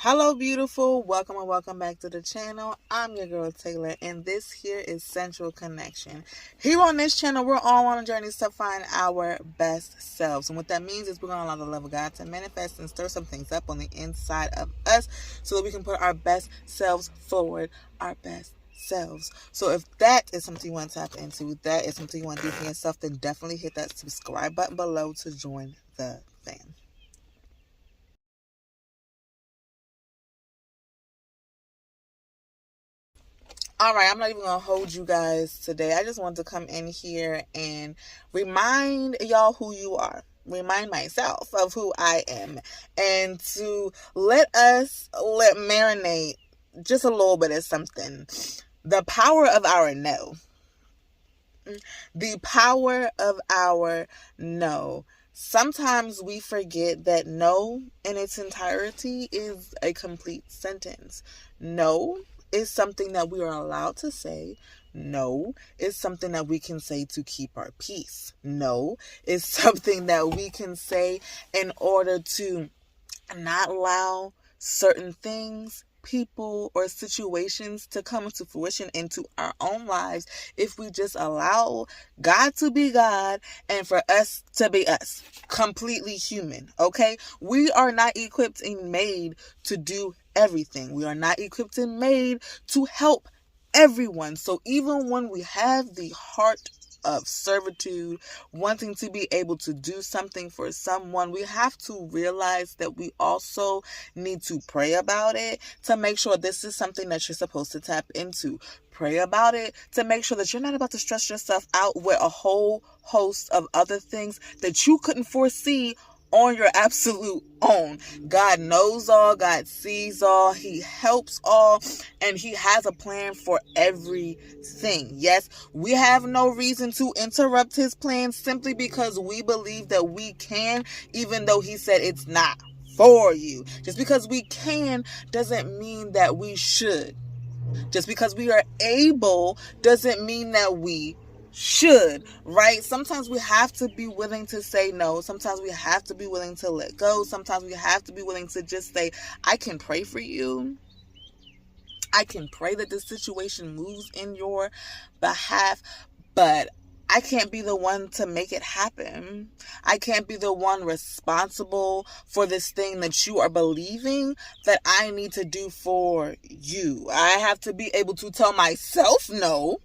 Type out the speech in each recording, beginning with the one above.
Hello, beautiful. Welcome and welcome back to the channel. I'm your girl, Taylor, and this here is Central Connection. Here on this channel, we're all on a journey to find our best selves. And what that means is we're going to allow the love of God to manifest and stir some things up on the inside of us so that we can put our best selves forward, our best selves. So if that is something you want to tap into, that is something you want to do for yourself, then definitely hit that subscribe button below to join the fam. All right, I'm not even going to hold you guys today. I just wanted to come in here and remind y'all who you are. Remind myself of who I am. And to let marinate just a little bit of something. The power of our no. The power of our no. Sometimes we forget that no in its entirety is a complete sentence. No is something that we are allowed to say. No is something that we can say to keep our peace. No is something that we can say in order to not allow certain things, people, or situations to come into fruition into our own lives if we just allow God to be God and for us to be us. Completely human, okay? We are not equipped and made to do everything. We are not equipped and made to help everyone. So even when we have the heart of servitude, wanting to be able to do something for someone, we have to realize that we also need to pray about it to make sure this is something that you're supposed to tap into. Pray about it to make sure that you're not about to stress yourself out with a whole host of other things that you couldn't foresee on your absolute own. God knows all, God sees all, He helps all, and He has a plan for everything. Yes, we have no reason to interrupt His plan simply because we believe that we can, even though He said it's not for you. Just because we can doesn't mean that we should. Just because we are able doesn't mean that we should, right? Sometimes we have to be willing to say no. Sometimes we have to be willing to let go. Sometimes we have to be willing to just say, I can pray for you. I can pray that this situation moves in your behalf, but I can't be the one to make it happen. I can't be the one responsible for this thing that you are believing that I need to do for you. I have to be able to tell myself no,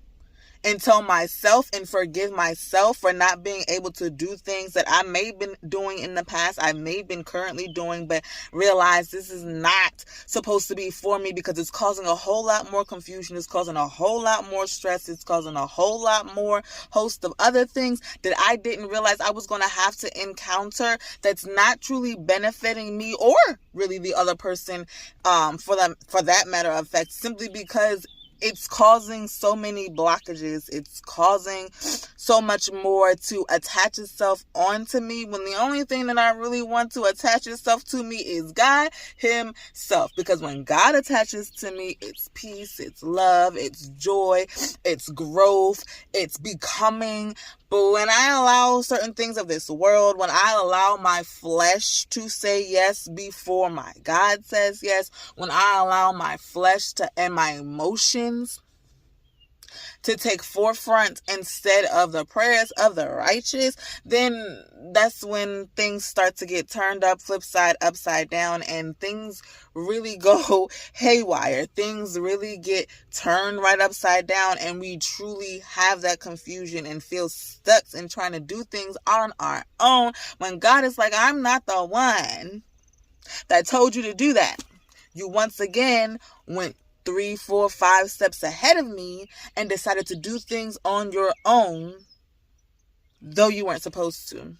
and tell myself and forgive myself for not being able to do things that I may have been doing in the past, I may have been currently doing, but realize this is not supposed to be for me because it's causing a whole lot more confusion, it's causing a whole lot more stress, it's causing a whole lot more host of other things that I didn't realize I was going to have to encounter that's not truly benefiting me or really the other person for that matter of fact, simply because it's causing so many blockages. It's causing so much more to attach itself onto me when the only thing that I really want to attach itself to me is God Himself. Because when God attaches to me, it's peace, it's love, it's joy, it's growth, it's becoming. But when I allow certain things of this world, when I allow my flesh to say yes before my God says yes, when I allow my flesh and my emotions to take forefront instead of the prayers of the righteous, then that's when things start to get turned up, flip side, upside down, and things really go haywire. Things really get turned right upside down, and we truly have that confusion and feel stuck in trying to do things on our own when God is like, I'm not the one that told you to do that. You once again went 3, 4, 5 steps ahead of me and decided to do things on your own, though you weren't supposed to.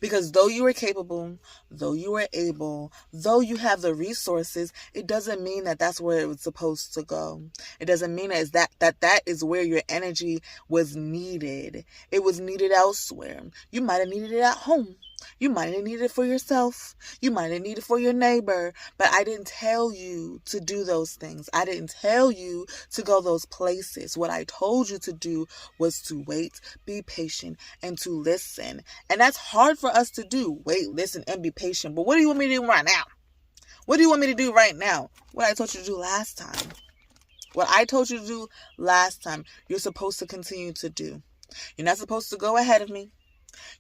Because though you were capable, though you were able, though you have the resources, it doesn't mean that that's where it was supposed to go. It doesn't mean that is where your energy was needed. It was needed elsewhere. You might have needed it at home. You might have needed it for yourself. You might have needed it for your neighbor. But I didn't tell you to do those things. I didn't tell you to go those places. What I told you to do was to wait, be patient, and to listen. And that's hard for us to do. Wait, listen, and be patient. But what do you want me to do right now? What do you want me to do right now? What I told you to do last time. What I told you to do last time, you're supposed to continue to do. You're not supposed to go ahead of me.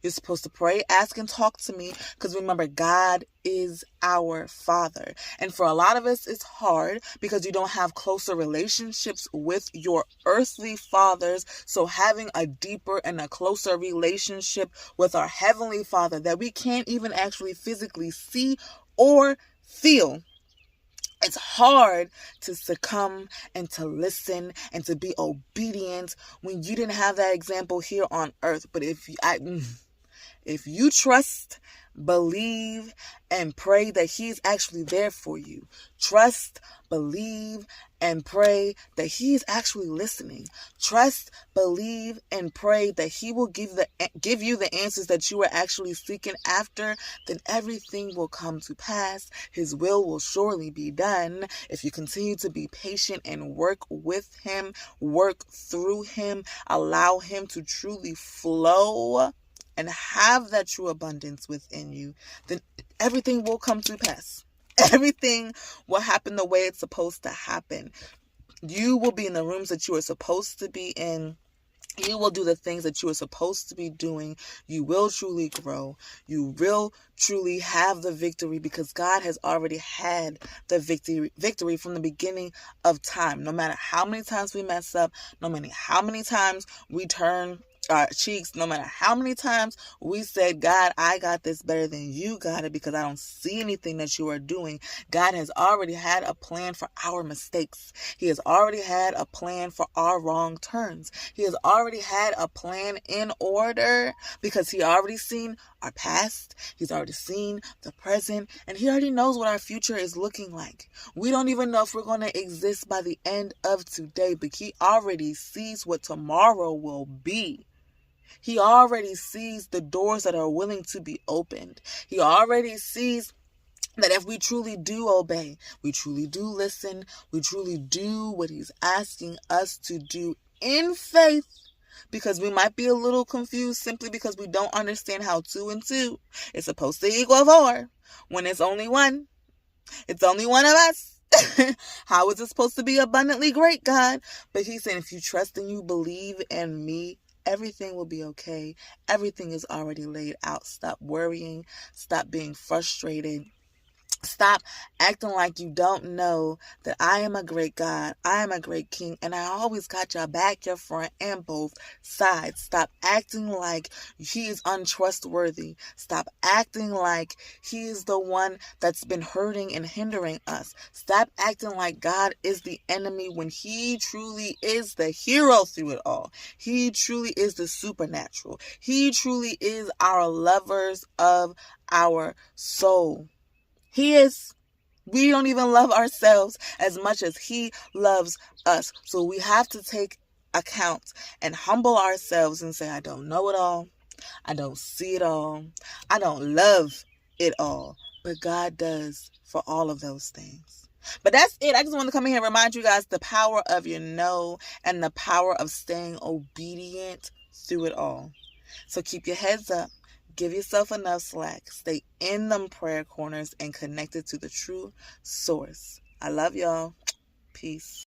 You're supposed to pray, ask, and talk to me, because remember, God is our Father. And for a lot of us, it's hard because you don't have closer relationships with your earthly fathers. So having a deeper and a closer relationship with our Heavenly Father that we can't even actually physically see or feel, it's hard to succumb and to listen and to be obedient when you didn't have that example here on earth. But if you trust, believe, and pray that He's actually there for you, trust, believe, and pray that He is actually listening. Trust, believe, and pray that He will give you the answers that you are actually seeking after, then everything will come to pass. His will surely be done if you continue to be patient and work with Him, work through Him, allow Him to truly flow and have that true abundance within you, then everything will come to pass. Everything will happen the way it's supposed to happen. You will be in the rooms that you are supposed to be in. You will do the things that you are supposed to be doing. You will truly grow. You will truly have the victory because God has already had the victory from the beginning of time. No matter how many times we mess up, no matter how many times we turn our cheeks, no matter how many times we said, God, I got this better than you got it because I don't see anything that you are doing. God has already had a plan for our mistakes. He has already had a plan for our wrong turns. He has already had a plan in order because He already seen our past. He's already seen the present, and He already knows what our future is looking like. We don't even know if we're going to exist by the end of today, but He already sees what tomorrow will be. He already sees the doors that are willing to be opened. He already sees that if we truly do obey, we truly do listen, we truly do what He's asking us to do in faith, because we might be a little confused simply because we don't understand how 2 and 2 is supposed to equal 4 when it's only 1. It's only one of us. How is it supposed to be abundantly great, God? But He's saying, if you trust and you believe in me, everything will be okay. Everything is already laid out. Stop worrying. Stop being frustrated. Stop acting like you don't know that I am a great God. I am a great King. And I always got your back, your front, and both sides. Stop acting like He is untrustworthy. Stop acting like He is the one that's been hurting and hindering us. Stop acting like God is the enemy when He truly is the hero through it all. He truly is the supernatural. He truly is our lovers of our soul. He is. We don't even love ourselves as much as He loves us. So we have to take account and humble ourselves and say, I don't know it all. I don't see it all. I don't love it all. But God does for all of those things. But that's it. I just want to come in here and remind you guys the power of your no and the power of staying obedient through it all. So keep your heads up. Give yourself enough slack. Stay in them prayer corners and connected to the true source. I love y'all. Peace.